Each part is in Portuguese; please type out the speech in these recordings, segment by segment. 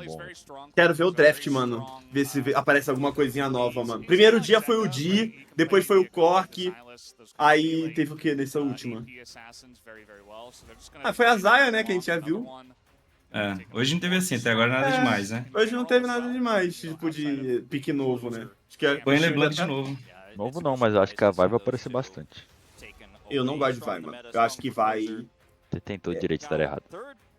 bom. Quero ver o draft, mano. Ver se aparece alguma coisinha nova, mano. Primeiro dia foi o Di, depois foi o Cork. Aí teve o que nessa última? Ah, foi a Zaya, né, que a gente já viu. Hoje não teve assim, até agora nada demais, né? Hoje não teve nada demais, tipo de pique novo, né? Acho que a Põe bichinha LeBlanc já de tá... novo. Novo não, mas eu acho que a vai aparecer bastante. Eu não gosto de Vai, mano. Eu acho que Vai... Você tentou direito de estar errado.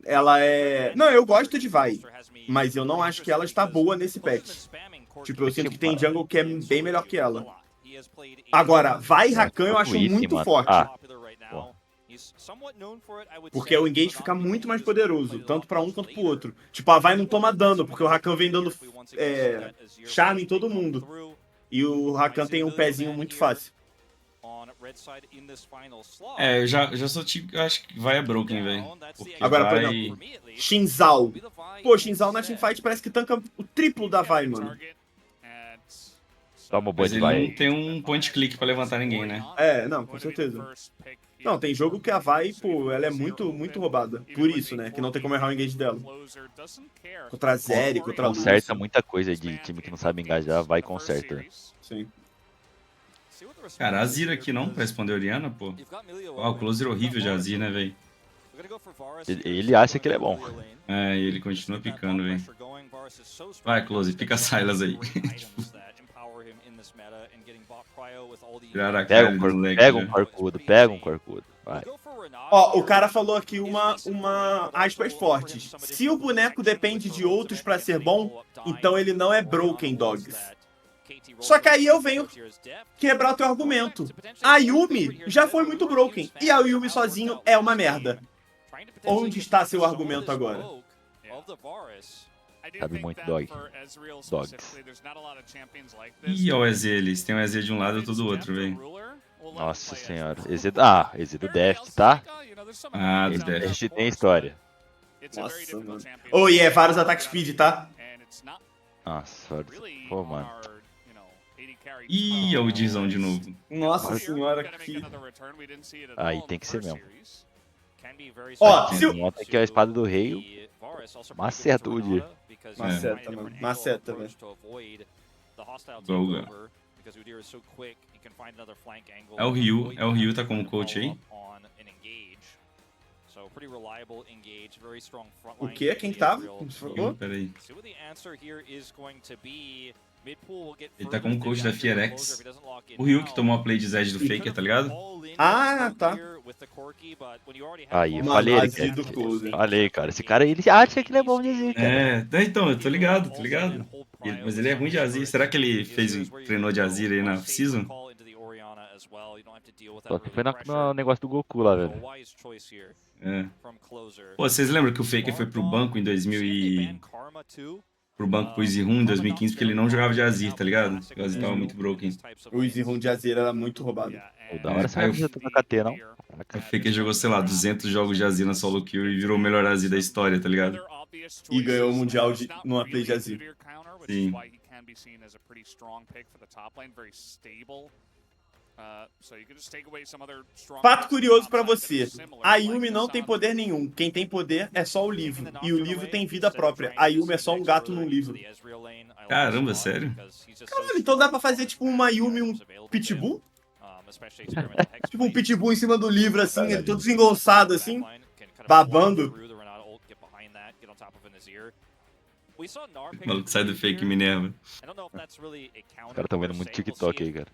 Ela é... Não, eu gosto de Vai. Mas eu não acho que ela está boa nesse patch. Tipo, eu sinto que tem jungle que é bem melhor que ela. Agora, Vai e Rakan eu acho muito forte. Pô. Porque o engage fica muito mais poderoso, tanto pra um quanto pro outro. Tipo, a Vai não toma dano, porque o Rakan vem dando charme em todo mundo. E o Rakan tem um pezinho muito fácil. Eu já sou tipo, eu acho que vai é broken, velho. Agora, por exemplo, Shinzal. Pô, Shinzal na teamfight parece que tanca o triplo da Vai, mano. Toma o boa Mas de ele vai não aí. tem um point click pra levantar ninguém, né? Não, com certeza. Não, tem jogo que a Vai, pô, ela é muito, muito roubada. Por isso, né? Que não tem como errar o engage dela. Contra a Zeri, contra a Conserta Lúcia. muita coisa de time que não sabe engajar, vai e conserta. Sim. Cara, a Azir aqui não, pra responder a Oriana, pô. Ó, o closer horrível de Azir, né, velho? Ele acha que ele é bom. E ele continua picando, velho. Vai, close, pica Silas aí. Tiraram a Pega cara um, do moleque pega um já. corcudo, pega um corcudo. Vai. Ó, o cara falou aqui uma aspas fortes. Se o boneco depende de outros pra ser bom, então ele não é broken, dogs. Só que aí eu venho quebrar o teu argumento. A Yumi já foi muito broken. E a Yumi sozinho é uma merda. Onde está seu argumento agora? Sabe muito dog. Dogs. Ih, ó o EZ, eles tem o EZ de um lado e outro do outro, velho. Nossa senhora. EZ do Deft, tá? Ah, do Esse Deft. Deft tem história. Nossa, mano. Oh, e é vários ataques speed, tá? Nossa, pô, mano. Ih, ó o Dizão de novo. Nossa senhora, que... Aí tem que ser mesmo. Ó, se o... Nota que a espada do rei maceta o dia. Maceta, mano. Maceta, velho. Golga. É o Ryu tá como coach aí? O quê? Quem que tava? Ryu, peraí. Ele tá como coach da Fierex. O Ryu que tomou a play de Zed do Faker, tá ligado? Ah, tá. Aí, eu Mano, falei, ele Azir do Closer. falei, cara. Esse cara, ele acha que ele é bom de Azir, cara. Então, eu tô ligado, tô ligado. Mas ele é ruim de Azir. Será que ele treinou de Azir aí na off-season? Só que foi no negócio do Goku lá, velho. Pô, vocês lembram que o Faker foi pro banco em 2000 e... Pro banco pro Easy Room em 2015 porque ele não jogava de Azir, tá ligado? O Azir tava muito broken. O Easy Room de Azir era muito roubado. Pô, da hora essa aí eu- camiseta na KT, não? O Faker jogou, sei lá, 200 jogos de Azir na solo kill e virou o melhor Azir da história, tá ligado? E ganhou o Mundial numa play de Azir. Sim. Fato curioso pra você. A Yumi não tem poder nenhum. Quem tem poder é só o livro. E o livro tem vida própria. A Yumi é só um gato num livro. Caramba, sério? Caralho, então dá pra fazer tipo uma Yumi e um Pitbull? Tipo um Pitbull em cima do livro, assim, ele todo desengonçado, assim, babando. O maluco sai do fake Minerva. Os caras tão vendo muito TikTok aí, cara.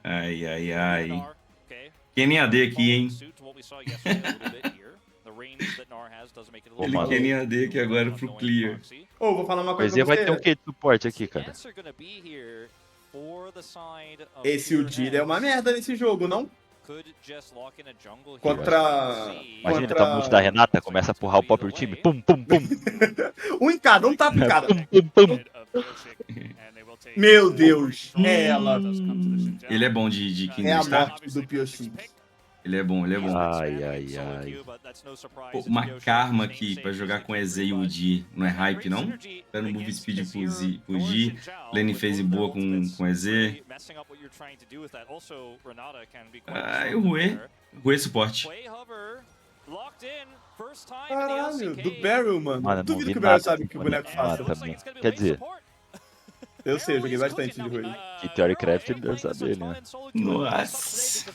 Ai, ai, ai. Kenny AD aqui, hein? Ô, Ele mano. Kenny AD aqui agora pro Clear. Ô, vou falar uma O coisa EZ pra vai ter um você. quê de suporte aqui, cara? Esse Udyr é uma merda nesse jogo, não? Contra... Imagina, ele tá multi da Renata, começa a porrar o próprio time. Pum, pum, pum. Um em cada, um tapa em cada. Pum, pum, pum. Meu Deus, é ela. Ele é bom de É a Kindred, tá? morte do Pioshin. Ele é bom, ele é bom. Ai, ai, ai. Pô, uma Karma aqui pra jogar com EZ e Udyr não é hype, não? Dando move speed pro Udyr, lane phase boa com EZ. é E o Rue suporte. Caralho, do Barrel, mano. Mano, eu não Duvido vi que o Barrel nada sabe o do que o boneco boneco lá faça. também. Quer dizer, Eu sei, eu joguei bastante de Rui. que Theorycraft ele deve saber, né? Nossa.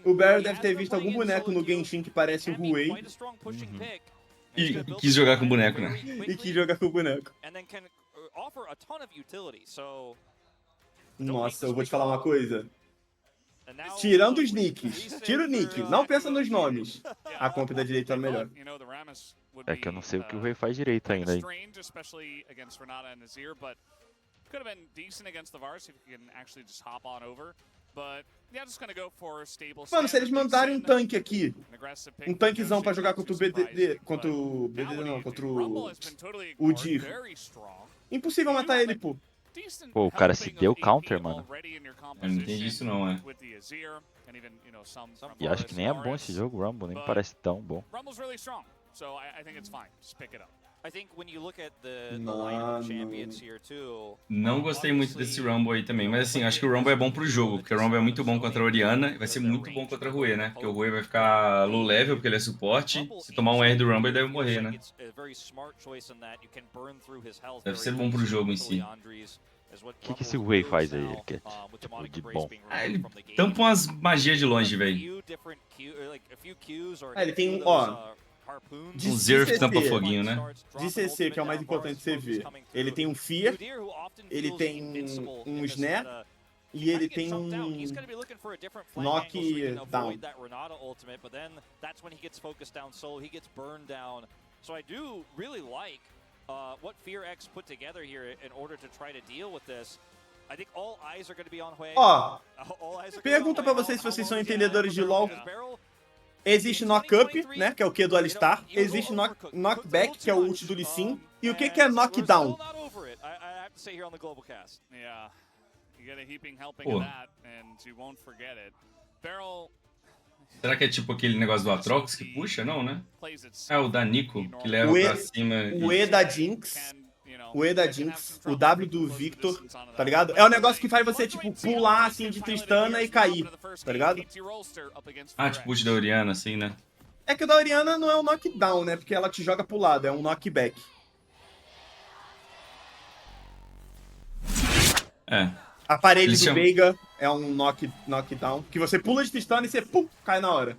O Barrel deve ter visto algum boneco no Genshin que parece o Ruei E quis jogar com boneco, né? e quis jogar com o boneco. Nossa, eu vou te falar uma coisa. Tirando os nicks, tira o nick, não pensa nos nomes. A comp da direita é melhor. É que eu não sei o que o Rei faz direito ainda, hein? Mano, se eles mandarem um tanque aqui, um tanquezão pra jogar contra o BDD, contra o BDD não, contra o Dir, impossível matar ele, pô. Pô, o cara se deu counter, mano. Eu não entendi isso não, é. E acho que nem é bom esse jogo, Rumble, nem parece tão bom. Não gostei muito desse Rumble aí também, mas assim, acho que o Rumble é bom pro jogo, porque o Rumble é muito bom contra a Orianna e vai ser muito bom contra a Rui, né? Porque o Rui vai ficar low level, porque ele é suporte. Se tomar um R do Rumble, ele deve morrer, né? Deve ser bom pro jogo em si. O que esse Rei faz aí, ele quer, tipo, de bom? Ah, ele tampa umas magias de longe, velho. Ele tem um, ó, de Um Zerf CC, tampa foguinho, né? de CC, que é o mais importante de você ver. Ele tem um Fear, ele tem um Snare, e ele tem um knockdown. What Fear X put together here in order to try to deal with this. I think all eyes are going to be on Hwei. Ó, All eyes are pergunta pra vocês se vocês são entendedores de LoL. Existe knock-up, né, que é o Q do Alistar. Existe knockback, que é o ult do Lee Sin. E o que é knockdown? Pô. Será que é tipo aquele negócio do Atrox que puxa? Não, né? É o da Nico, que leva pra cima. O E da Jinx. O E da Jinx. O W do Victor, tá ligado? É um negócio que faz você, tipo, pular assim de Tristana e cair, tá ligado? Ah, tipo ult da Orianna, assim, né? É que o da Orianna não é um knockdown, né? Porque ela te joga pro lado, é um knockback. É. A parede Eles do chamam- Veiga é um knockdown, que você pula de Tristana e você pum, cai na hora.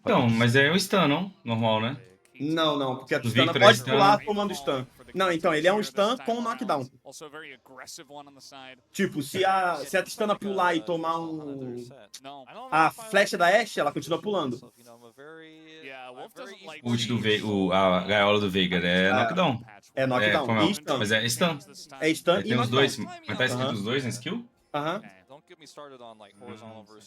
Então, mas é o stun, não? Normal, né? Não, não, porque a O Tristana Victor é pode stun. pular tomando stun. Não, então, ele é um stun com um knockdown. Tipo, se a Tristana pular e tomar a flecha da Ashe, ela continua pulando. O ult do Veiga, a gaiola do Veiga é knockdown. É knockdown. como é? E stun. Mas é stun. É stun Aí e tem os dois. knockdown. Mas tá escrito Aham. os dois na skill? Aham.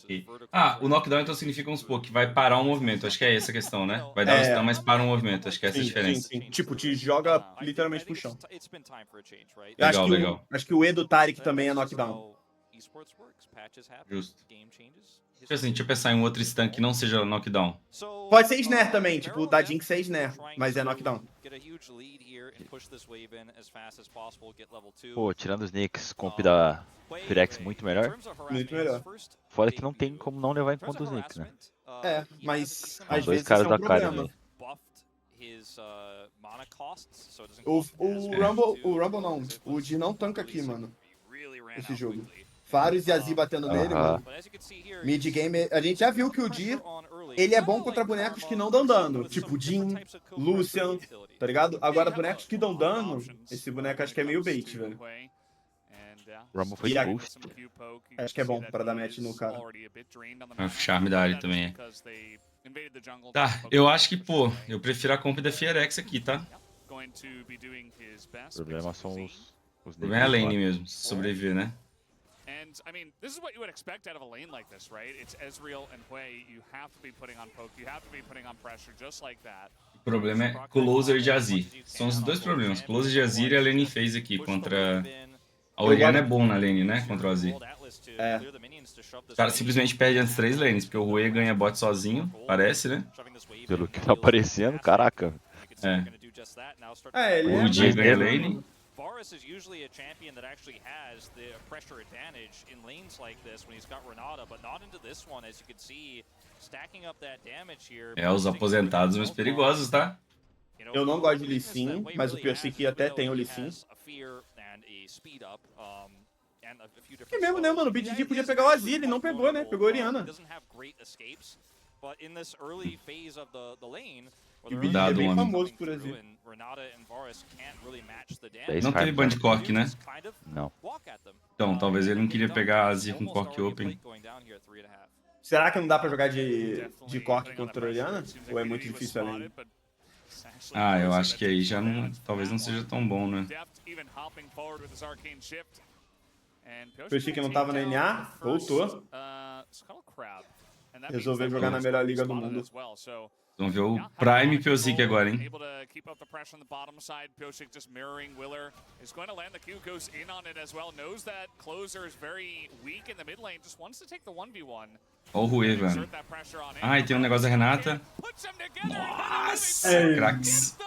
Ok. Ah, o knockdown então significa, vamos supor, que vai parar o movimento. Acho que é essa a questão, né? Vai dar um stun, mas para o movimento. Acho que é essa a Sim, diferença. sim. Tipo, te joga literalmente pro chão. Eu Legal, legal. acho que o E do Taric também é knockdown. Justo. Tipo assim, deixa eu pensar em um outro stun que não seja knockdown. Pode ser snare também, tipo, o da Jinx é snare, mas é knockdown. Pô, tirando os nicks, comp da Firex muito melhor. Muito melhor. Fora que não tem como não levar em conta os nicks, né? É, mas São às dois vezes caras isso é um da cara problema. ali. O Rumble não, o Di não tanca aqui, mano, esse jogo. Vários Yazi batendo nele, Aham. mano. Mid game, a gente já viu que o Di, ele é bom contra bonecos que não dão dano, tipo Jhin, Lucian, tá ligado? Agora, bonecos que dão dano, esse boneco acho que é meio bait, velho. Rumble foi E a- boost. Acho que é bom pra dar match no cara. É o charme da área também, é. Tá, eu acho que, pô, eu prefiro a comp da Fierex aqui, tá? O problema são os O problema é a nicks. lane mesmo, se sobreviver, né? And I mean, this is what you would expect out of a lane like this, right? It's Ezreal and Hwei. You have to be putting on poke. You have to be putting on pressure just like that. O problema é Closer de Azir. São os dois problemas, Closer de Azir e a lane phase aqui contra... A Orianna é bom na lane, né? Contra o Azir. É. O cara simplesmente perde as 3 lanes, porque o Rui ganha bot sozinho, parece, né? Pelo que tá aparecendo, caraca. É. É, ele O é Dia mais ganha dano. lane. Varus is usually a champion that actually has the pressure advantage in lanes like this when he's got Renata, but not into this one, as you can see, stacking up that damage here. É, os aposentados mais perigosos, tá? Eu não gosto de Lee Sin, mas o Pyosik até tem o Lee Sin. Que mesmo, né, mano? O BDD podia pegar o Azir, ele não pegou, né? Pegou a Orianna. E o BDD é bem famoso por Azir. Não teve Bandcork, né? Não. Então, talvez ele não queria pegar a Azir com Cork Open. Será que não dá pra jogar de Cork contra a Orianna? Ou é muito difícil além? Ah, eu acho que aí já não... Talvez não seja tão bom, né? O Pyosik não tava na NA, voltou. Resolveu jogar na melhor liga do mundo. Vamos ver o Prime Pyosik agora, hein? Olha o Rui, velho. Ah, e tem um negócio da Renata. Nossa, cracks.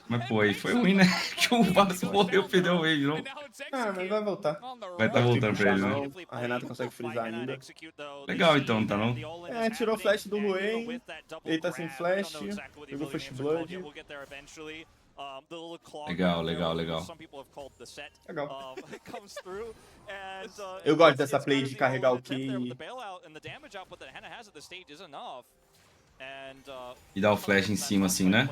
Mas pô, aí foi ruim, né? Que o Varus morreu, perdeu o wave, não? Ah, mas vai voltar. Vai estar voltando pra ele, né? A Renata consegue frisar ainda. Legal, então, tá não? É, tirou flash do Ruane. Ele tá sem flash. Pegou First Blood. Legal, legal, legal. Legal. Eu gosto dessa play de carregar o Ki. E dar o flash em cima, assim, né?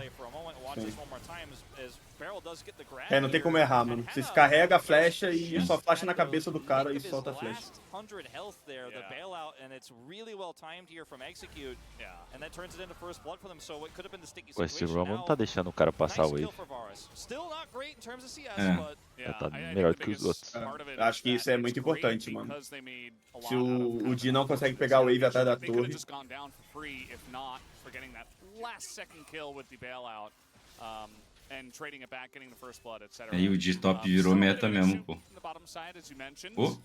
É, não tem como errar, mano. Você carrega a flecha e só flasha na cabeça do cara e solta a flecha. Com esse Rumble não tá deixando o cara passar o wave. Já tá melhor que os outros. É, acho que isso é muito importante, mano. Se o Di não consegue pegar o wave atrás da torre. Aí o D-Top virou meta mesmo, pô. Pô?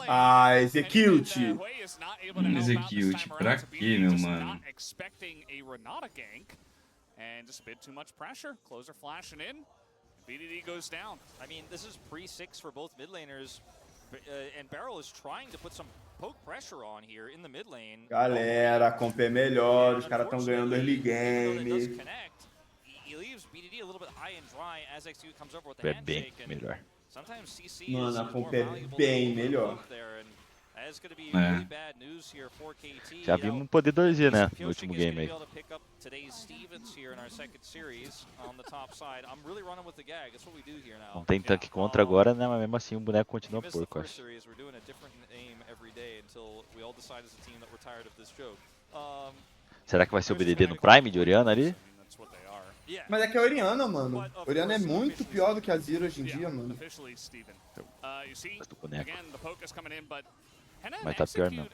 Ah, Execute! Execute, pra quê, meu mano? And just a bit too much pressure. Closer flashing in. BDD goes down. I mean, this is pre-6 for both mid laners, and Beryl is trying to put some poke pressure on here in the mid lane. Galera, a comp é melhor, os caras estão ganhando early game. É bem melhor. Mano, a comp é bem melhor. Já vimos um poder 2G, né? No último game aí. Não tem tanque contra agora, né? Mas mesmo assim o boneco continua porco, eu acho. Será que vai ser o BDD no Prime de Orianna ali? Mas é que a Orianna, mano. A Orianna é muito pior do que a Zero hoje em dia, mano. Mas do boneco. Mas tá pior mesmo.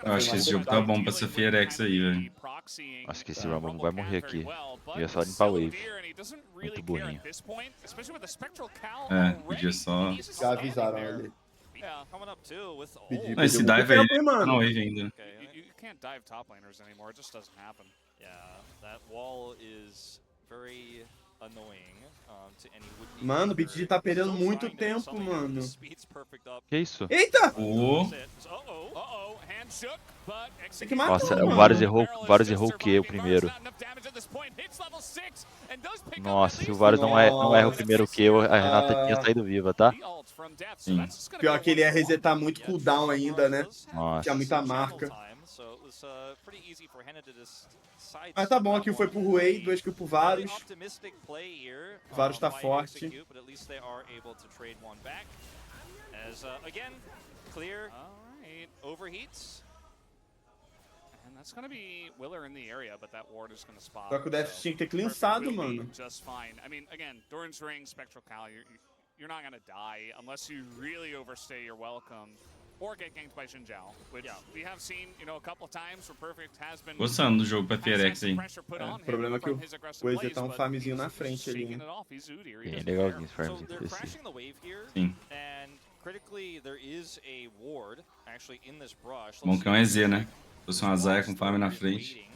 Eu acho que esse jogo tá bom pra essa Fierex aí, velho. Acho que esse Rumble não vai morrer aqui. Ia só limpar o wave. Muito burrinho. É, podia só... Já avisaram ele. Não, esse dive aí tá na wave ainda. You can't dive top laners anymore. It just doesn't happen. Yeah, that wall is very annoying to any would-be. Mano, o BDD tá perdendo muito tempo, mano. Que isso? Eita! Ô, Tem que matar, Nossa, mano. o Varus errou o Q, o primeiro. Nossa, se o Varus não erra o primeiro Q, a Renata tinha saído viva, tá? sim. Pior que ele ia resetar muito cooldown ainda, né? Nossa. Tinha muita marca. Mas tá bom, aqui foi pro Ruei, 2 kills pro Varus. Varus tá forte. That's gonna be Willer in the area, but that ward is gonna spot. Só que o Def tinha que ter cleansado, mano. Just fine. I mean, again, Doran's Ring, Spectral Cal, you're not gonna die unless you really overstay your welcome or get ganked by Xin Zhao, which we have seen, you know, a couple of times where Perfect has been. Gostando do jogo pra Fierex aí. O problema é que o Waze tá um farmzinho na frente ali, né? Bem legalzinho esse farmzinho desse. Sim. Critically, there is a ward actually in this brush. Bom que é um EZ, né? fosse uma Zaya com farm na frente.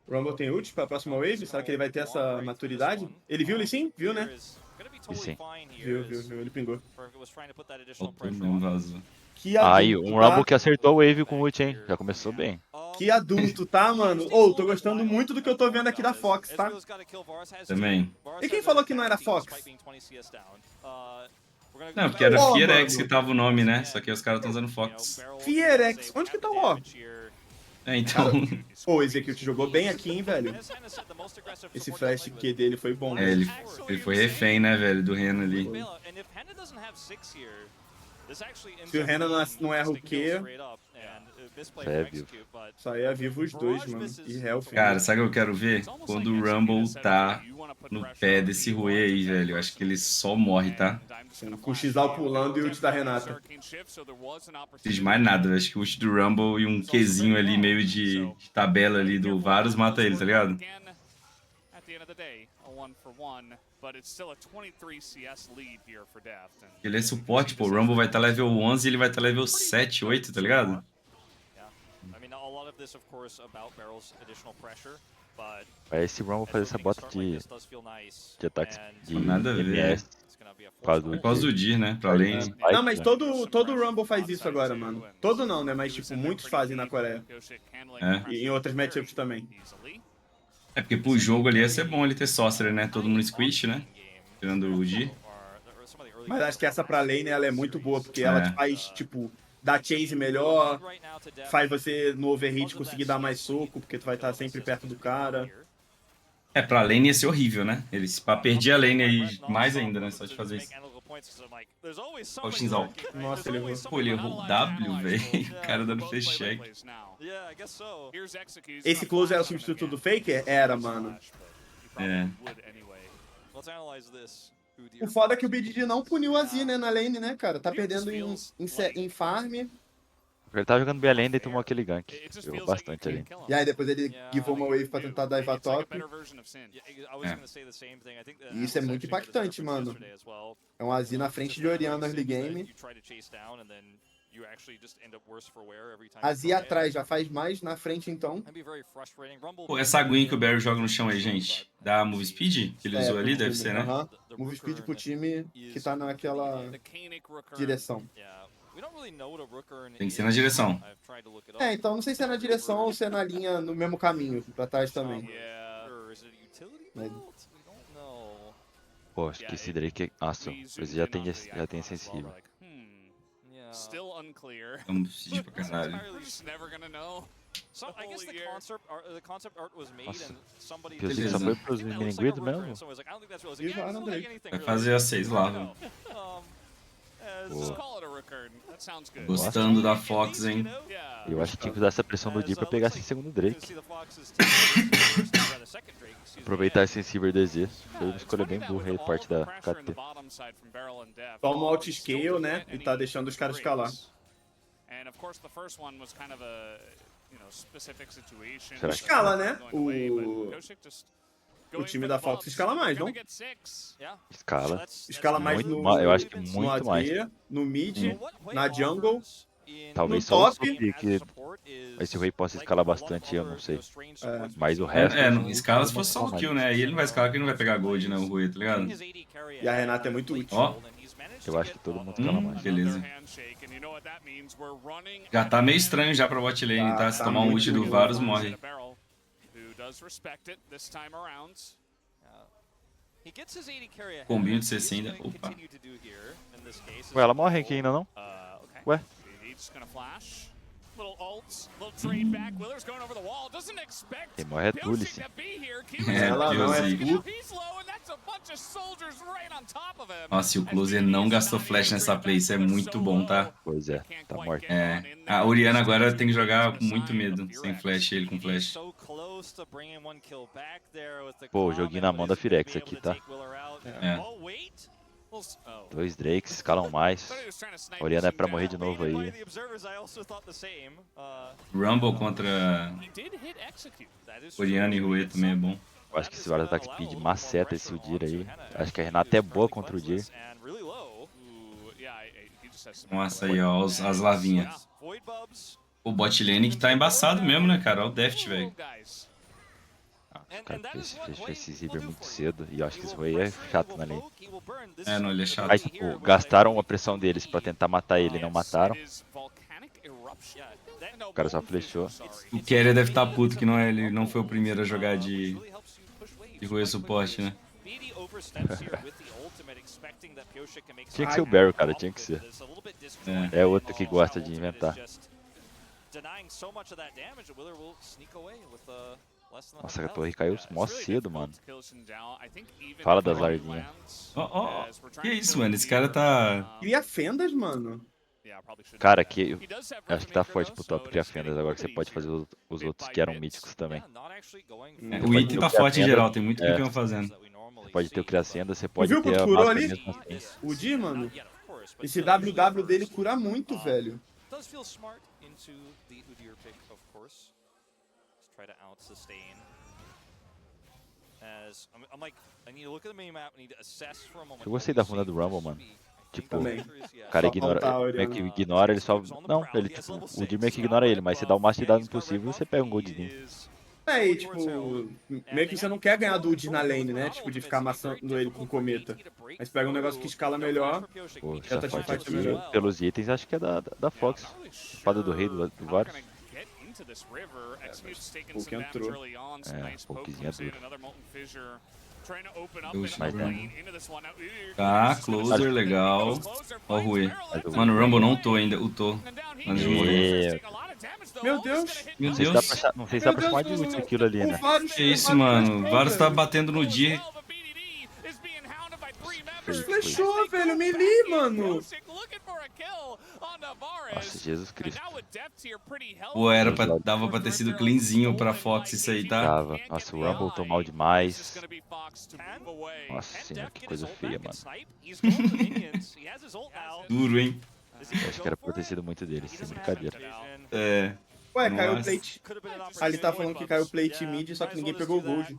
O Rumble tem ult pra próxima wave? Será que ele vai ter essa maturidade? Ele viu ele sim? Viu, né? Sim. Viu, ele pingou. Faltou mesmo, vazou. Que adulto, Aí, um tá? Rumble que acertou o wave com ult, hein? Já começou bem. Que adulto, tá, mano? Ô, tô gostando muito do que eu tô vendo aqui da Fox, tá? Também. E quem falou que não era Fox? Não, porque era Pô, Fierex mano. que tava o nome, né? Só que os caras estão usando Fox. Fierex, onde que tá o War? É, então... Pô, o Execute jogou bem aqui, hein, velho? Esse flash Q dele foi bom. É, ele foi refém, né, velho, do Reno ali. Se o Renan não erra o Q, É vivo. só aí é vivo os dois, mano. E Health. Cara, sabe o que eu quero ver? Quando o Rumble tá no pé desse Rui aí, velho. Eu acho que ele só morre, tá? Com o Xal pulando e o ult da Renata. Não precisa de mais nada, velho. Acho que o ult do Rumble e um Qzinho ali, meio de tabela ali do Varus, mata ele, tá ligado? Ele é suporte, pô. O Rumble vai estar level 11 e ele vai estar level 7, 8, tá ligado? Vai esse Rumble fazer essa bota de ataques de Nada a ver. MS. Por Por causa do Dir, né? Pra além. Não, mas todo Rumble faz isso agora, mano. Todo não, né? Mas, tipo, muitos fazem na Coreia. É. E em outras matchups também. É porque pro jogo ali ia ser bom ele ter Sorcerer, né? Todo mundo squish, né? Tirando o Dir. Mas acho que essa pra lane, ela é muito boa, porque ela te faz, tipo, dar chase melhor, faz você no overhit conseguir dar mais soco, porque tu vai estar sempre perto do cara. É, pra lane ia ser horrível, né? Ele se pá, perdia a lane aí mais ainda, né? Só de fazer isso. Ó o Shinzal. Nossa, ele errou. Pô, ele errou o W, velho. O cara dando flash check. Esse close era o substituto do Faker? Era, mano. É. O foda é que o BDD não puniu a Z, né, na lane, né, cara? Tá perdendo em farm. Ele tava jogando bem além e tomou aquele gank. Jogou bastante ali. E aí depois ele givou uma wave pra tentar dar Iva top. E isso é muito impactante, mano. É um AZ na frente de Orianna early game. A Z atrás já faz mais na frente, então. Pô, essa aguinha que o Barry joga no chão aí, gente. Da Move Speed que ele usou ali, deve ser, né? Aham. Move speed pro time que tá naquela direção. Tem que ser na direção. É, então não sei se é na direção ou se é na linha, no mesmo caminho, pra trás também. Mas- Pô, acho que esse Drake... Nossa, esse já tem sensível. Still unclear. Vamos speed pra caralho. We're just never gonna know. So I guess the concept art was made Nossa. and somebody Piozinho só foi pros Miniguido mesmo? Vai fazer a 6 lá, velho. Just call it a recurrent. That sounds good. Gostando da Fox, hein? Eu acho que tinha que usar essa pressão do Di pra pegar esse segundo Drake. Aproveitar esse Silver DZ. Foi uma escolha bem burra aí, parte da KT. Toma um alt scale, né? E tá deixando os caras escalar. Será que Escala, né? O time da Fox escala mais, não? escala? Escala mais Muito no, mais, eu acho que no muito AD, mais. no mid, na jungle. Talvez No só o top. Sophie que esse Rei possa escalar bastante, eu não sei. É. Mas o resto... Não, escala se for só o kill, né? Aí ele não vai escalar porque ele não vai pegar gold, né? O Rui, tá ligado? E a Renata é muito útil. Ó, Eu acho que todo mundo escala mais. beleza. Já tá meio estranho já pra bot lane, tá? Se tomar um ult do Varus, morre. Combinho de 60. Opa. Ué, ela morre aqui ainda não? Ué? Quem morre é Tulice. É, Ela não é Piozinho. Nossa, e o Closer não gastou flash nessa play, isso é muito bom, tá? Pois é, tá morto. É. A Orianna agora tem que jogar com muito medo, sem flash, ele com flash. Pô, joguinho na mão da Firex aqui, tá? É. 2 Drakes, escalam mais. Orianna é pra morrer de novo aí. Rumble contra Orianna e Rui também é bom. Eu acho que esse Varus Attack Speed maceta esse Udyr aí. Acho que a Renata é boa contra o Udyr. Nossa, aí ó, as lavinhas. O bot lane que tá embaçado mesmo, né, cara? Olha o Deft, velho. Os caras fez esse Zibber muito cedo. E eu acho que esse Rui é chato na lane. É, não, ele é chato. Aí, tipo, gastaram a pressão deles pra tentar matar ele e não mataram. O cara só flechou. O Keria deve estar puto que não é, ele não foi o primeiro a jogar de Rui suporte, né? Tinha que ser o Barry, cara, tinha que ser. É. É outro que gosta de inventar. Nossa, a torre caiu mó cedo, mano. Fala das larvinhas. Ó, que isso, mano? Esse cara tá... Cria fendas, mano. Cara, aqui, eu acho que tá forte pro top criar fendas agora que você pode fazer os outros que eram míticos também. O item tá forte em geral, tem muito campeão fazendo. Você pode ter o criar fenda, você pode Viu ter quanto a curou máscara ali? mesmo assim. O Di, mano. Esse WW dele cura muito, velho. Does feel smart into the Udyr pick, of course. Let's try to out-sustain. As I'm like, I need to look at the minimap, I need to assess for a moment. Eu gostei da runa do Rumble, mano. Tipo, Também. o cara Só ignora, faltar a meio que Oriana. ignora, ele só... Não, ele tipo, o Di meio que ignora ele, mas você dá o máximo de dano possível e você pega um goldzinho. É, e tipo, meio que você não quer ganhar do Udi na lane, né? Tipo, de ficar amassando ele com cometa. Mas pega um negócio que escala melhor. Pô, Já essa tá de fight fight aqui, melhor. pelos itens, acho que é da Fox. Espada do Rei, do Varus. Pouco entrou. Pouquinho é duro. Mas não. Tá, closer, legal. Ó o Rui. Mano, o Rumble não tô ainda, o tô. Antes de morrer. Meu Deus. Meu Não sei se Deus. não sei se dá pra chamar de útil aquilo ali, né? Que isso, mano? O Varus tá batendo no Di. Flechou, velho, melee, mano. Nossa, Jesus Cristo. Pô, dava pra ter sido cleanzinho pra Fox isso aí, tá? Tava. Nossa, o Rumble tô mal demais. Nossa senhora, que coisa feia, mano. Duro, hein? Eu acho que era pra ter sido muito dele, sem brincadeira. É. Ué, caiu o Nossa. plate. Ali tá falando que caiu o plate mid, só que ninguém pegou o gold.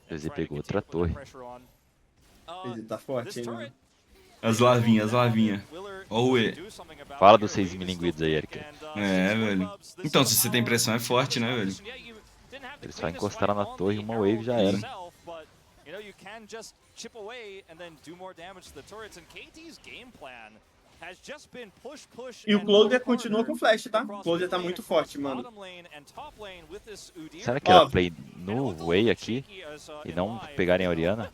Ele pegou outra torre. Ele tá forte, hein, mano. As larvinhas, as larvinhas. Ó o E. Fala dos 6 milinguidos aí, Eric. É, velho. Então, se você tem pressão, é forte, né, velho? Eles só encostaram na torre e uma wave já era. E o Closer continua com flash, tá? O Closer tá muito forte, mano. Será que era play no Way aqui e não pegarem a Oriana?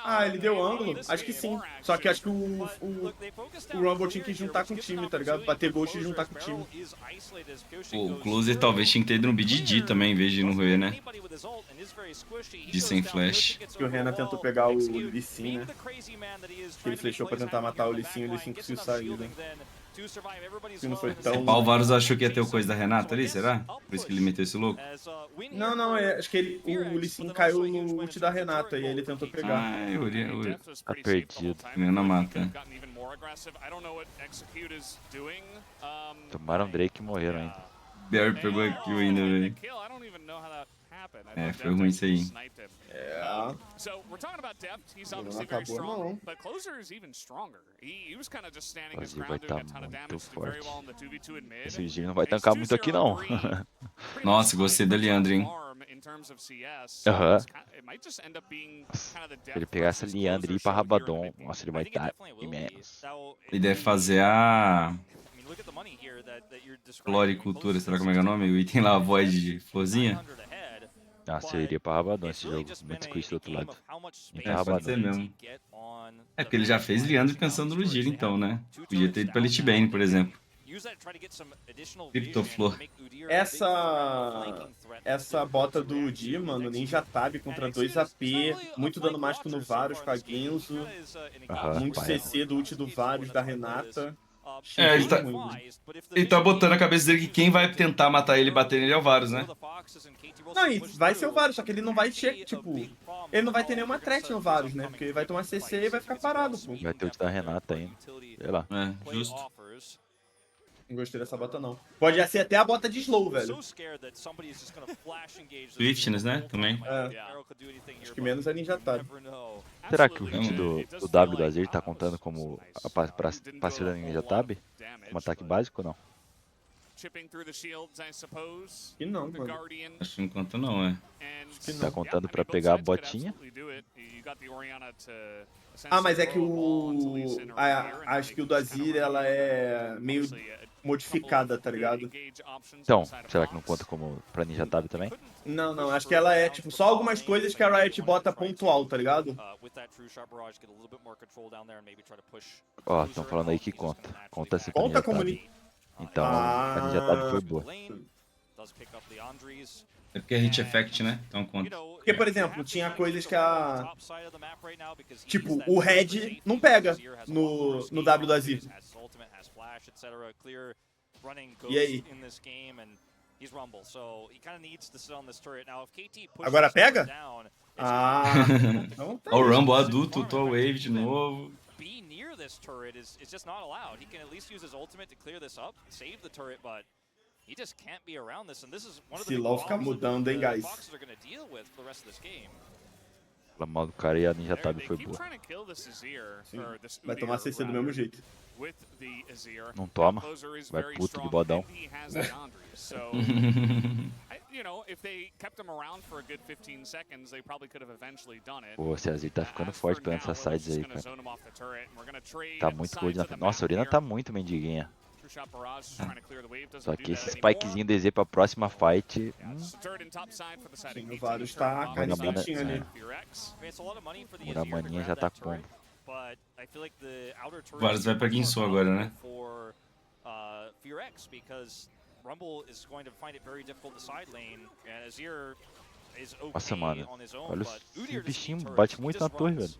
Ah, ele deu ângulo? Acho que sim. Só que acho que o Rumble tinha que juntar com o time, tá ligado? Bater ghost e juntar com o time. Pô, o Closer talvez tinha que ter ido no BDD também, em vez de ir no Rui, né? De sem flash. Que o Renan tentou pegar o Lee Sin, né? Ele flechou pra tentar matar o Lee Sin conseguiu sair, né? Se não foi tão... O Varus achou que ia ter o coisa da Renata ali, será? Por isso que ele meteu esse louco? Não, acho que o Lee Sin caiu no ult da Renata e aí ele tentou pegar. Ah, eu Tá perdido. Renata mata. Tomaram Drake e morreram ainda. Barry pegou aqui ainda, velho. É, foi ruim isso aí. É. Não acabou, não. Vazio vai estar muito forte. Esse Jim não vai tancar muito aqui, não. Nossa, gostei da Liandry, hein? Aham. Se ele pegar essa Liandry e ir pra Rabadon, nossa, ele vai estar imenso. Ele deve fazer a floricultura, será como é que é o nome? O item lá, a voz de florzinha. Nossa, eu iria pra Rabadon esse jogo. Muito squish do outro lado. Ir pra É, pode ser Rabadon. mesmo. É porque ele já fez Liandry pensando no giro, então, né? Podia ter ido pra Litbane, por exemplo. Cryptoflor. Essa bota do Udi, mano, Ninja Tab contra 2 AP, muito dano mágico no Varus com a Genzo, muito CC do ult do Varus, da Renata. É, ele tá botando na cabeça dele que quem vai tentar matar ele e bater nele é o Varus, né? Não, e vai ser o Varus, só que ele não vai chegar, tipo, ele não vai ter nenhuma threat no Varus, né? Porque ele vai tomar CC e vai ficar parado, pô. Vai ter o ult da Renata ainda. Sei lá. É, justo. Não gostei dessa bota, não. Pode ser até a bota de slow, velho. Swiftness, né? Também. Acho que menos a Ninja Tab. Será que o hit do W do Azir tá contando como a passiva da Ninja Tab? Como ataque básico ou não? E não, mano. Acho que não conta não, é. que Tá não. contando pra pegar a botinha? Ah, mas é que a skill do Azir, ela é meio modificada, tá ligado? Então, será que não conta como pra Ninja Tab também? Não, não, acho que ela é, tipo, só algumas coisas que a Riot bota pontual, tá ligado? Ó, estão falando aí que conta. Conta sim pra Conta Ninja como Tab. Então, a Ninja Tab foi boa. É porque é hit effect, né? Então conta. Porque, por exemplo, tinha coisas que a... Tipo, o Red não pega no W do Azir. E aí? Agora pega? Ah, então tá Ó o aí. Rumble adulto, ultou a wave de novo. Be near this turret is just not allowed. He can at least use his ultimate to clear this up, save the turret, but he just can't be around this. And this is one of the Esse big LoL fica problems mudando, hein, that the guys? Foxes are going to deal with for the rest of this game. Fala mal do cara e a Ninja Tab foi boa. Vai tomar CC do mesmo jeito. Não toma. Vai puto de bodão. Pô, esse Azir tá ficando forte pegando essas sides aí, cara. Tá muito coisa na frente. Nossa, a Urina tá muito mendiguinha. Só que esse spikezinho DZ pra próxima fight. Sim, o Varus tá Mana, quentinho ali. Muramaninha já tá como. Varus vai pra Guinsoo agora, né? Nossa, mano. Olha esse bichinho, bate muito na torre, velho.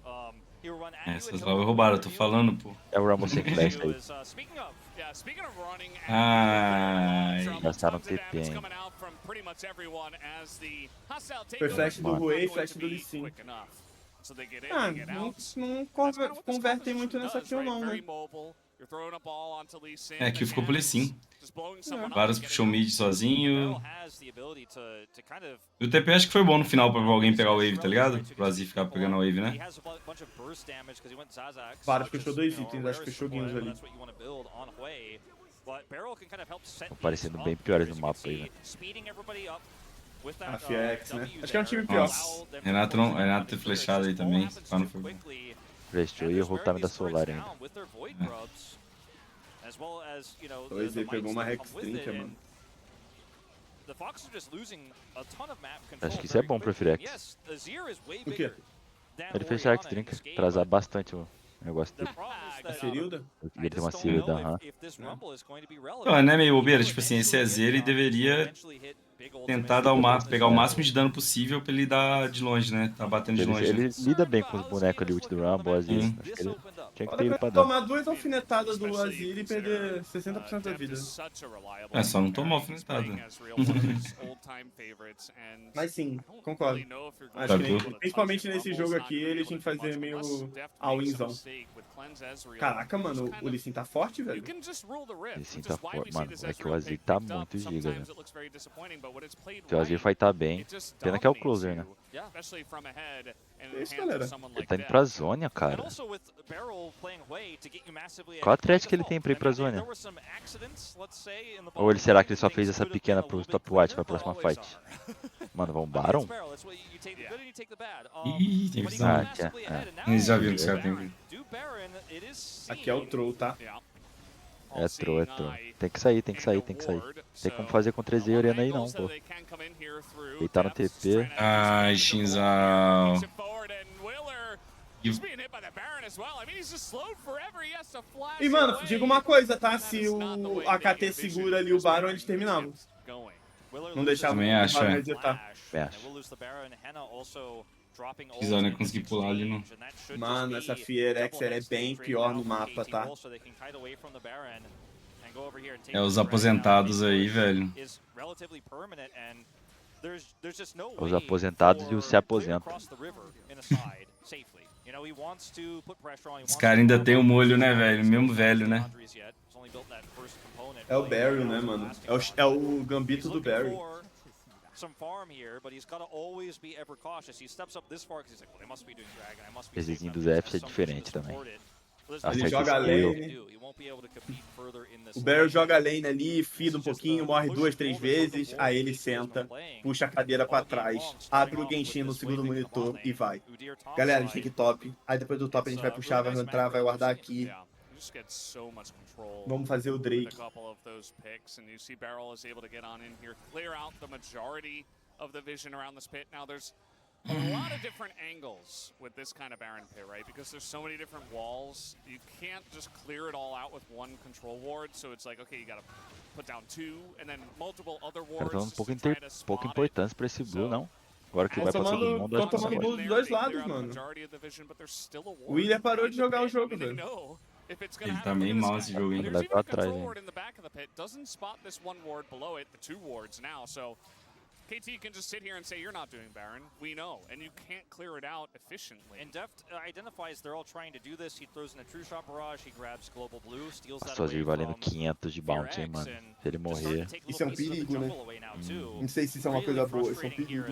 Essas lá roubaram, eu tô falando, pô. É o Rumble sem flash aí. Ai. Gastaram TP, hein. Foi flash do Mano. Rui e flash do Lee Sin. Ah, não convertem muito nessa kill não, né? É, aqui ficou pro Lee Sin. Varus puxou mid sozinho. E o TP acho que foi bom no final pra alguém pegar o wave, tá ligado? Pro Azir ficar pegando a wave, né? Varus fechou 2 itens, acho que fechou Guinsoo ali. Estão parecendo bem piores no mapa aí, velho. A FX, né? Acho que é um time pior. Nossa. Renato ter flechado aí também. Só não foi bom. Prestou e errou o time da Solar ainda. Pois ele pegou uma Rex Trinket, mano. Acho que isso é bom pro Firex. O quê? Ele fez Rex Drink, atrasar bastante o negócio dele. A Cirilda? Ele tem uma Cirilda, aham. Não, não é meio bobeira, tipo assim, esse Azir ele deveria tentar dar pegar o máximo de dano possível pra ele dar de longe, né? Tá batendo de longe. Ele lida bem com os bonecos ali, ult do Rumble, Azir. Acho que ele tinha que ter ido pra dar. Tomar 2 alfinetadas do Azir e perder 60% da vida. É, só não tomou alfinetada. Mas sim, concordo. Acho Tá que nem- bom. principalmente nesse jogo aqui, eles tinham que fazer meio all-inzão. Caraca, mano, o Lee Sin tá forte, velho. Lee Sin tá forte, mano. É que o Azir tá muito giga, velho. Se o Azir vai tá bem. Pena que é o closer, né? É isso, galera. Ele tá indo pra Zônia, cara. Qual a threat que ele tem pra ir pra Zônia? Ou ele será que ele só fez essa pequena pro top white pra próxima fight? Mano, vão Baron? Ih, tem visão. Ah, tinha. É. Eles já viram que os caras têm. Aqui é o Troll, tá? É troll, é troll. Tem que sair, tem que sair, tem que sair. Tem como fazer com 3 Oriana aí não, pô. Ele tá no TP. Ai, Shinzal. E, mano, diga uma coisa, tá? Se o AKT segura ali o Baron, eles terminavam. Não deixava Também o acho, Baron é. resetar. Shinzal nem conseguir pular ali, não. Mano, essa Fierex ela é bem pior no mapa, tá? É, os aposentados aí, velho. Os aposentados e os se aposentam. Os caras ainda tem o molho, né, velho? Mesmo velho, né? É o Barry, né, mano? É o gambito do Barry. Esse vizinho dos Fs é diferente também. Ele Acerta joga a skill. lane. O Barry joga a lane ali, fida um pouquinho, morre 2, 3 vezes, aí ele senta, puxa a cadeira pra trás, abre o Genshin no segundo monitor e vai. Galera, a gente tem que top. Aí depois do top a gente vai puxar, vai entrar, vai guardar aqui. Vamos fazer o Drake. A lot of different angles with this kind of Baron pit, right? Because there's so many different walls, you can't just clear it all out with one control ward. So it's like, okay, you gotta put down 2 and then multiple other Cara, wards. dando just to try to spot pouca it. importância pra esse Blue, não. Agora que vai passar todo mundo, Tô acho que tomando não blue dos dois lados, mano. O Willer parou de jogar o jogo, velho. Ele tá meio mal esse jogo, hein? Ele vai pra trás, hein. KT can just sit here and say you're not doing Baron. We know, and you can't clear it out efficiently. And Deft identifies they're all trying to do this. He throws in a true shot barrage. He grabs global blue, steals that Nossa, away valendo from 500 de bounty, hein, mano. Se ele morrer. Isso é um perigo, né? Não sei se isso é uma coisa boa, isso é um perigo.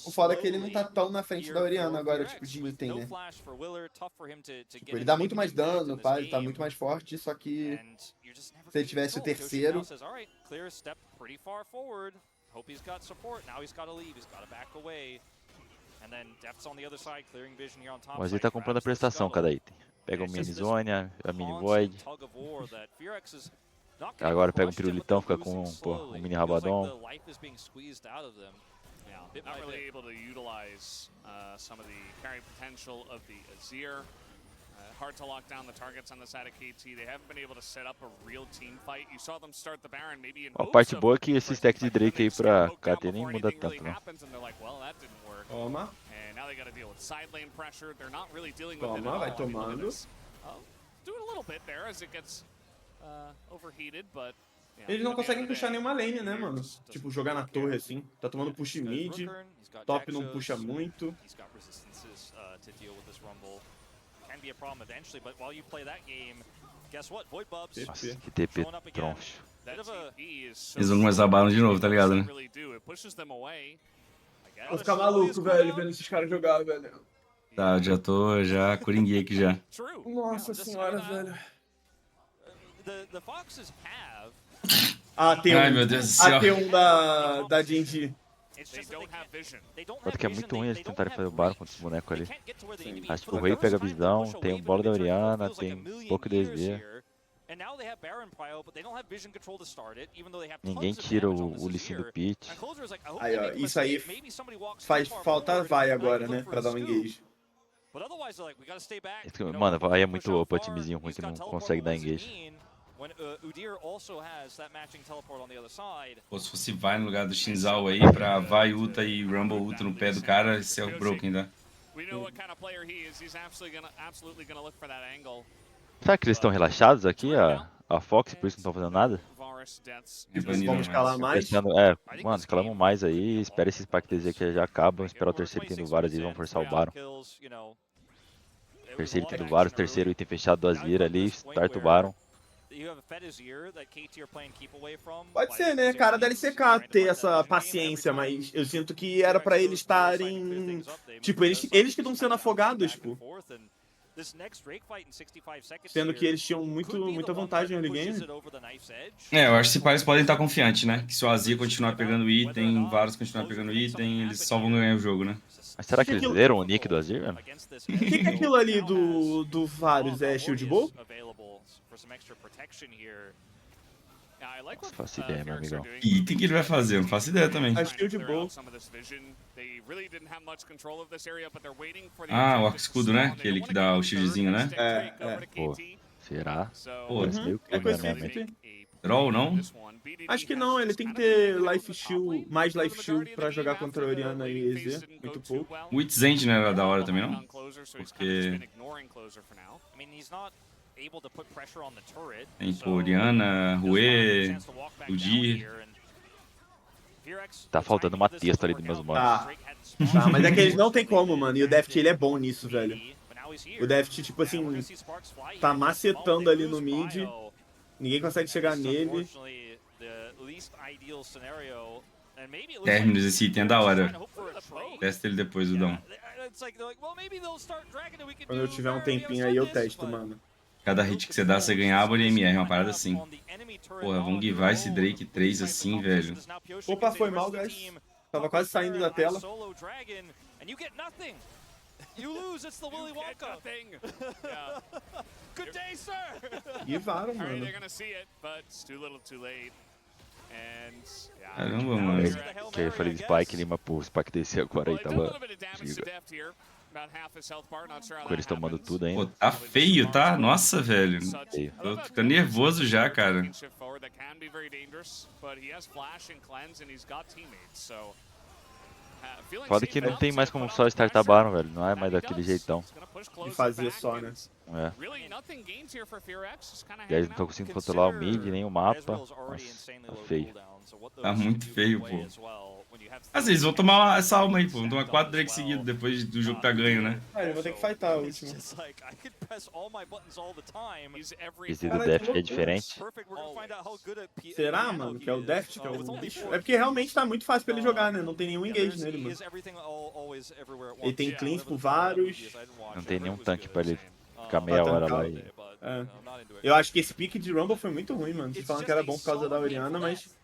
O foda é que ele não tá tão na frente da Orianna agora, tipo, de item, né? Tipo, ele dá muito mais dano, pá, ele tá muito mais forte, só que se ele tivesse o terceiro... O Azir tá comprando a prestação cada item. Pega o mini zone, a mini void. Agora pega um pirulitão, fica com um mini rabadon. Not really able to utilize some of the carry potential of the Azir. Hard to lock down the targets on the side of KT. They haven't been able to set up a real team fight. You saw them start the Baron maybe in A parte boa é que esse stack de Drake aí pra KT nem muda tanto, né? Toma. Toma, vai tomando. Doing a little bit there as it gets overheated, but Eles não conseguem puxar nenhuma lane, né, mano? Tipo, jogar na torre assim. Tá tomando push mid, top não puxa muito. Nossa, que TP troncho. Eles vão começar a balan de novo, tá ligado, né? Vou ficar maluco, velho, vendo esses caras jogar, velho. Tá, já coringuei aqui já. Nossa senhora, velho. Ai, meu Deus do céu. AT1 da Genji. Tanto que é muito ruim eles tentarem fazer o Baron contra esse boneco ali. Mas tipo, o Rei pega a visão, tem o bola da Orianna, tem pouco DSD. Ninguém tira o Lee Sin do pit. Aí, ó, isso aí faz falta vai agora, né, pra dar um engage. Mano, aí é muito opa, timezinho ruim que não consegue dar engage. Pô, se fosse vai no lugar do Shinzal aí, pra vai ulta e rumble ulta no pé do cara, esse é o broken, tá? Será que eles estão relaxados aqui, a Fox, por isso não estão fazendo nada? Vamos escalar mais. Mano, escalamos mais aí, espera esses packs que já acabam, esperar o terceiro item do Varus e vamos forçar o Baron. Terceiro item do Varus, terceiro item fechado do Azir ali, start o Baron. Pode ser, né, cara da LCK ter essa paciência, mas eu sinto que era pra eles estarem... Tipo, eles que estão sendo afogados, tipo. Sendo que eles tinham muita vantagem no early game. Eu acho que eles podem estar confiantes, né? Que se o Azir continuar pegando item, Varus continuar pegando item, eles só vão ganhar o jogo, né? Mas será que eles leram o nick do Azir, mano? O que é aquilo ali do Varus? É Shield Bow? Não faço ideia, meu amigão. Que item que ele vai fazer? Eu não faço ideia também. A Shield Bow. Ah, o arco escudo, né? Aquele que dá o shieldzinho, né? Pô, será? Pô, Parece meio É crime com na esse minha mente. item. Troll, não? Acho que não, ele tem que ter Life Shield, mais Life Shield pra jogar contra a Orianna e EZ, muito pouco. O Witzend não era da hora também, não? Porque... Tem pô, Orianna, Rue, Udyr. Tá faltando uma testa ali dos meus manos. Tá, mas é que eles não tem como, mano. E o Deft, ele é bom nisso, velho. O Deft, tipo assim, tá macetando ali no mid. Ninguém consegue chegar nele. Terminus, esse item é da hora. Testa ele depois, o Dom. Quando eu tiver um tempinho aí, eu testo, mano. Cada hit que você dá, você ganha Arbor e MR, uma parada assim. Porra, vamos guivar esse Drake 3 assim, velho. Opa, foi mal, guys. Tava quase saindo da tela. Guivaram, mano. Caramba, mano. Que aí eu falei de Spike, Lima, pô, o Spike descer agora aí, tava giga. Com eles tomando tudo Pô, ainda. tá feio, tá? Nossa, velho. Feio. Tô ficando nervoso já, cara. Foda que não tem mais como só startar Baron, velho. Não é mais daquele jeitão. De fazer só, né? É. E aí eles não estão conseguindo controlar o mid, nem o mapa. Nossa, tá feio. Tá muito feio, pô. Às vezes vão tomar essa alma aí, pô. Vão tomar 4 Drake seguidos depois do jogo tá ganho, né? Ah, eu vou ter que fightar a última. Esse do Deft é diferente. Será, mano? Que é o Deft, que é o bicho? É porque realmente tá muito fácil pra ele jogar, né? Não tem nenhum engage nele, mano. Ele tem cleans por vários. Não tem nenhum tanque pra ele ficar meia hora lá e... É. Eu acho que esse pick de Rumble foi muito ruim, mano. Vocês falam que era bom por causa da Orianna, mas...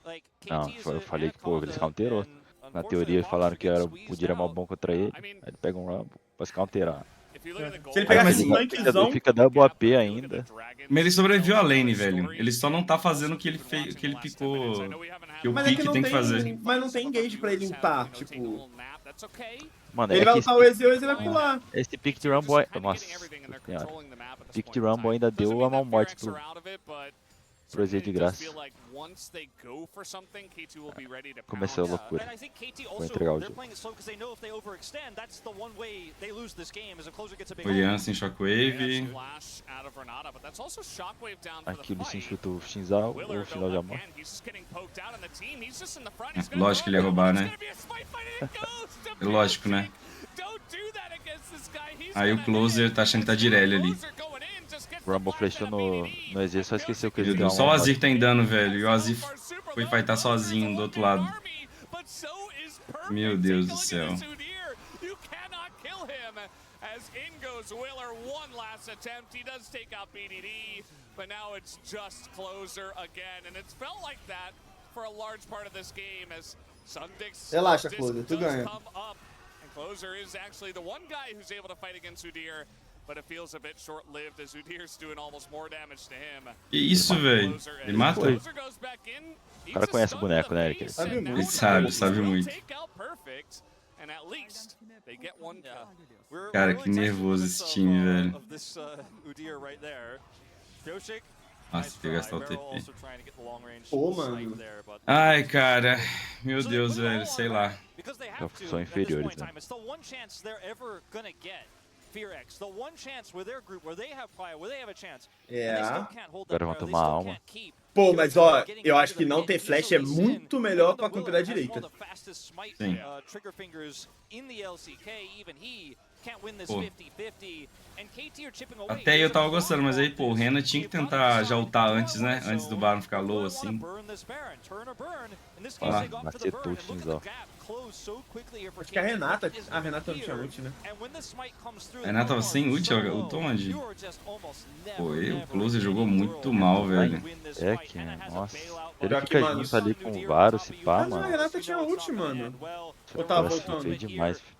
Não, eu falei que, pô, eles counterou. Na teoria falaram que era, o Udyr era mal bom contra ele. Aí ele pega um Rumble pra se counterar. Se ele pegar mas esse ele tanquezão... Fica double AP ainda. Mas ele sobreviveu a lane, velho. Ele só não tá fazendo o que ele fez, que ele picou. Que o Mas é que pique não tem que fazer. tem... Mas não tem engage pra ele ultar, tipo... Mano, Ele é vai que ultar o EZ e o EZ vai pular. esse pick de Rumble... Nossa senhora. Pick de Rumble ainda deu a mão morte pro EZ de graça. Começou a loucura. Vou entregar o jogo. Orianna sem Shockwave. Aqui o Lee Sin chuta o Shinzal, o final já morre. Lógico que ele ia roubar, né? Lógico, né? Aí o Closer tá achando que tá de Irelia ali. O Rumble flechou no EZ, só esqueceu que Meu ele Deus, só o Azir tem dano, velho. E o Azir foi fightar sozinho do outro lado. Meu Deus do céu. Relaxa, Closer, tu ganha. Closer is actually the one guy who's able to fight against Udyr, but it feels a bit short-lived as Udyr's doing almost more damage to him. Que isso, velho? Ele mata? O cara conhece o boneco, né, Eric? Ele sabe muito. Cara, que nervoso esse time, velho. Nossa, tem que gastar o TP. Pô, mano. Ai, cara. Meu Deus, velho. Sei lá. São inferiores, né? É. Agora vão tomar alma. Pô, mas ó, eu acho que não ter flash é muito melhor pra campo da direita. Sim. Pô. Até eu tava gostando, mas aí, pô, o Rena tinha que tentar já ultar antes, né? Antes do Baron ficar low, assim. Ah, macetou o Shinzal. Acho que a Renata não tinha ult, né? A Renata tava sem ult, ela ultou onde? Pô, e o Closer jogou muito mal, velho. É que, nossa. Ele Pior que, fica mano, junto ali com o Varus, se pá, Mas a mano. Renata tinha ult, mano. Eu tava Parece voltando. feio demais, filho.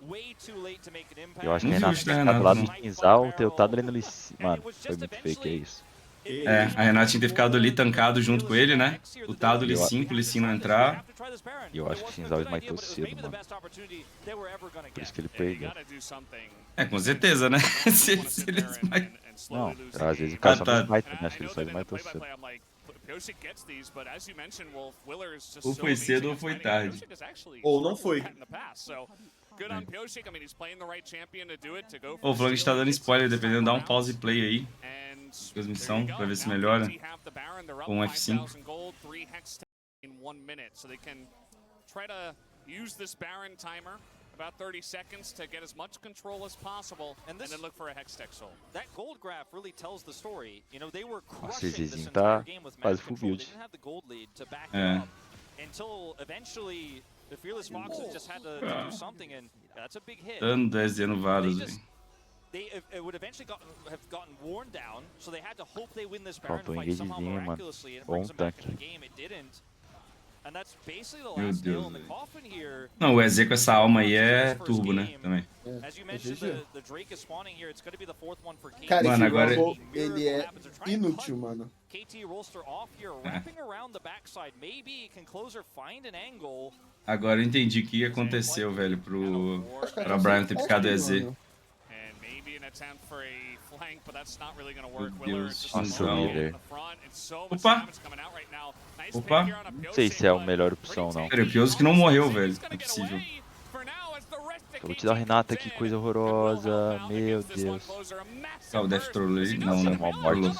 Eu acho que a Não vi o Renata ult da tá do lado do Renata. Shinzal, ter ultado ali no Lee Sin. Mano, foi muito feio, que é isso. É, a Renata tinha que ter ficado ali tancado junto com ele, né? Lutado o Lee Sin, pro Lee Sin não entrar. E eu acho que o Shinzal smitou cedo, mano. Por isso que ele perdeu. É, com certeza, né? se ele Não, às vezes o cara só tá. não smite, né? Acho que ele só smitou cedo. Ou foi cedo ou foi tarde. Ou não foi. Good on Pyosik. I mean, he's playing the right champion to do it, to go Ô, o Vlog tá dando spoiler, dependendo, dá um pause e play aí. And Transmissão, there you pra go. ver se Now melhora. KT have the Baron. They're up Com F5. 5,000 gold, 3 hex in 1 minute. So they can try to use this Baron timer, about 30 seconds, to get as much control as possible, and then look for a hex tech soul. That gold graph really tells the story. You know, they were Nossa, crushing this Zezinho entire tá game with quase map full control. They build. didn't have the gold lead to back É. it up until eventually the Fearless Foxes just had to do something, and that's a big hit. Dano do EZ no Varus, velho. It would eventually have gotten worn down, so they had to hope they win this Baron Faltou um fight somehow engagezinho, mano. miraculously, and it Bom brings them back into tanque. the game. It didn't. And that's basically the Meu last nail Deus, in the velho. coffin here. Não, o EZ com essa alma aí é turbo, né? Também. As you mentioned, the Drake is spawning here. It's going to be the 4th one for KT. Cara, Mano, esse agora- Rumble, ele é inútil, mano. KT Rolster off here, wrapping around the backside. Maybe he can closer find an angle. Agora eu entendi o que aconteceu, velho, pra Brian ter picado o EZ. And maybe an attempt for a flank, but that's not really going to work. Meu Willer Deus, just nossa, alone Willer. in the front, and so much Opa. damage coming out right now. Nice Opa. pick here on a Não sei se é a melhor opção, não. Pera, o Pioso que não morreu, velho. Não é possível. Eu vou te dar o Renata, que coisa horrorosa. Meu Deus. Ah, o Death Troll ali. Não, Nossa, né? mal Trollou.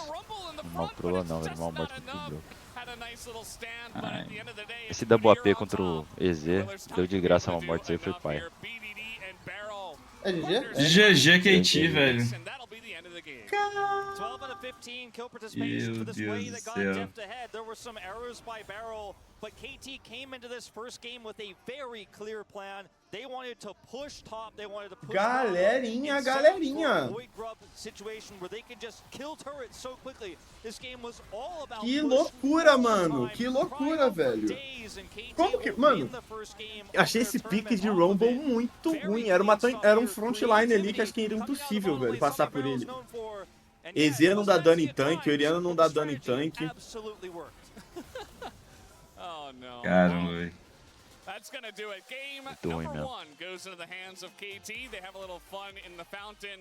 Mal trollou não, velho. Mal morto pro Brook. Ai. Esse double AP contra o EZ deu de graça uma morte aí, foi pai. É GG? GG KT, velho. 12 out of 15 kill participation for this Meu way Deus that do got céu. dipped ahead. There were some errors by Barrel, but KT came into this first game with a very clear plan. They wanted to push top, they wanted to push Galerinha, down, galerinha. Void Grub situation where they could just kill turrets so quickly. This game was all about Que push loucura, all the mano. time, Que loucura, crying out for velho. days, and KT Como que- will mano, win the first game Achei of esse their pique de tournament off of Rumble it. muito Very ruim. clean Era um stuff frontline here. ali que acho que era Coming out of the impossível, bottom velho, lane, passar something por Barrel's ele. known for. And EZ yeah, não it dá was dano em messy at tanque, times, Orianna não but dá the dano em strategy tanque. absolutely worked. Oh no. Caramba, velho. That's gonna do it. Game Muito ruim number mesmo. 1 goes into the hands of KT. They have a little fun in the fountain.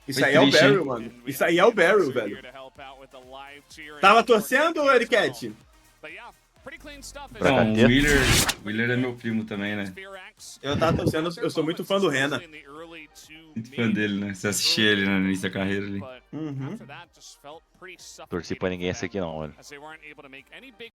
Isso aí é o triste, Barrel, hein? mano. Isso aí é o Barrel, velho. Tava Tava torcendo, Ericat? Não, o Willer é meu primo também, né? Eu tava torcendo, eu sou muito fã do Rena. Muito fã dele, né? Você assistia ele no início da carreira ali. Uhum. Torci pra ninguém essa aqui não, velho.